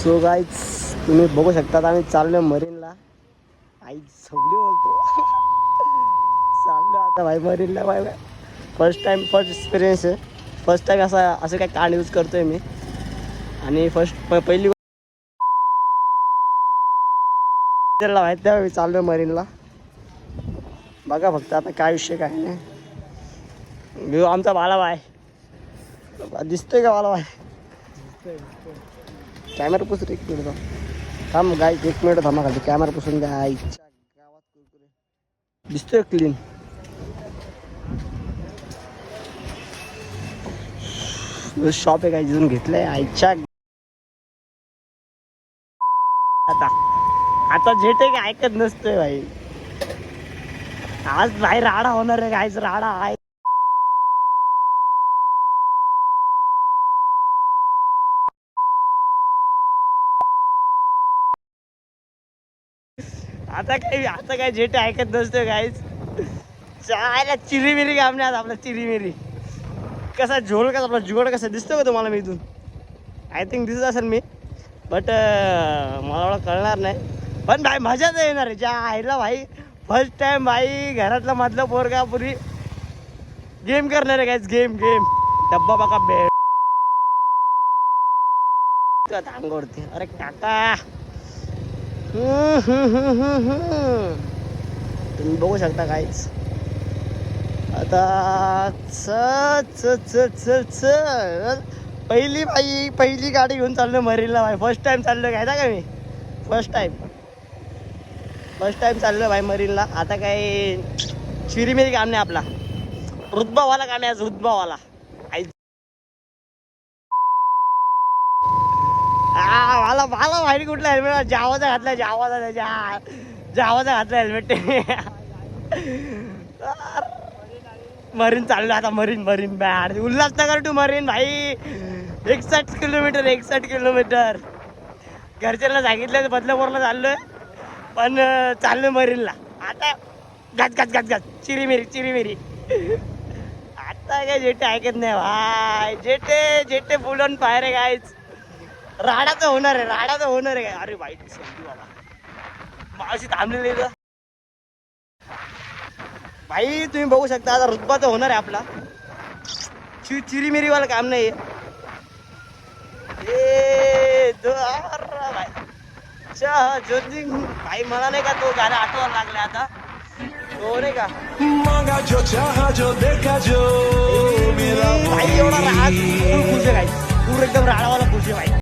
So guys तुम्ही बघू शकता आम्ही चाललो मरीनला. आई सगळी बोलतो चाललो आता भाई मरीनला. भाई फर्स्ट एक्सपिरियन्स आहे. फर्स्ट टाइम असं काय कार्ड यूज करतोय मी. आणि पहिली माहिती आहे चाललोय मरीनला. बघा फक्त आता काय विषय काय नाही. घेऊ आमचा बालाभाई दिसतोय का बालाभाई? कॅमेरा पुसून एक मिनिट थांब गाय, एक मिनिट थांबा खाली कॅमेरा पुसून द्या. आईच्या गावात कुरकुरे दिसतोय क्लीन. शॉप आहे काय जिथून घेतलंय. आईच्या आता झेटे काय ऐकत नसतोय भाई. आज भाई राडा होणार आहे. कायच राडा आहे. आता काय झेटे ऐकत नसतोय गाईच. चायला चिरी मिरी काम नाही. आज आपला चिरी मिरी कसा झोल कसा आपला जुगाड कसा दिसतो का तुम्हाला मी इथून? आय थिंक दिसत असेल मी, बट मला एवढं कळणार नाही. पण भाई मजा तर येणार आहे. ज्या आईला भाई फर्स्ट टाइम भाई घरातला मधलं पोरगा पुरी गेम करणार आहे गाईज. गेम डब्बा बघा बेड अंगावरती. अरे काका तुम्ही बघू शकता काहीच. आता चल पहिली गाडी घेऊन चाललो मरीनला भाई. फर्स्ट टाइम चाललो काय का मी. फर्स्ट टाइम चाललो भाई मरीनला. आता काय चिरी मिरी काम नाही आपला. रुतबावाला काम आहे आज. रुतबावाला मला माहिती कुठला हेल्मेट. जावाचा घातला. जावाचा घातला हेल्मेट. मरीन चाललो आता. मरीन बॅड उल्हासनगर टू मरीन भाई 61 किलोमीटर. घरच्यांना सांगितलं बदलापूरला चाललोय, पण चाललोय मरीनला. आता गाच चिरी मिरी आता काय जेटे ऐकत नाही भाई. जेटे फुल ऑन फायर आहे गाईच. राडा तर होणार आहे काय. अरे वाईट संधी बाबा मावशी थांबलेली इथं भाई. तुम्ही बघू शकता आता रुतबा तर होणार आहे आपला. चिरी मिरीवाला काम नाही भाई. मला नाही का तो गाणं आठवायला लागला आता. तो नाही का भाई एवढा राहत खुश आहे. पूर्ण एकदम राडावाला खुश आहे भाई.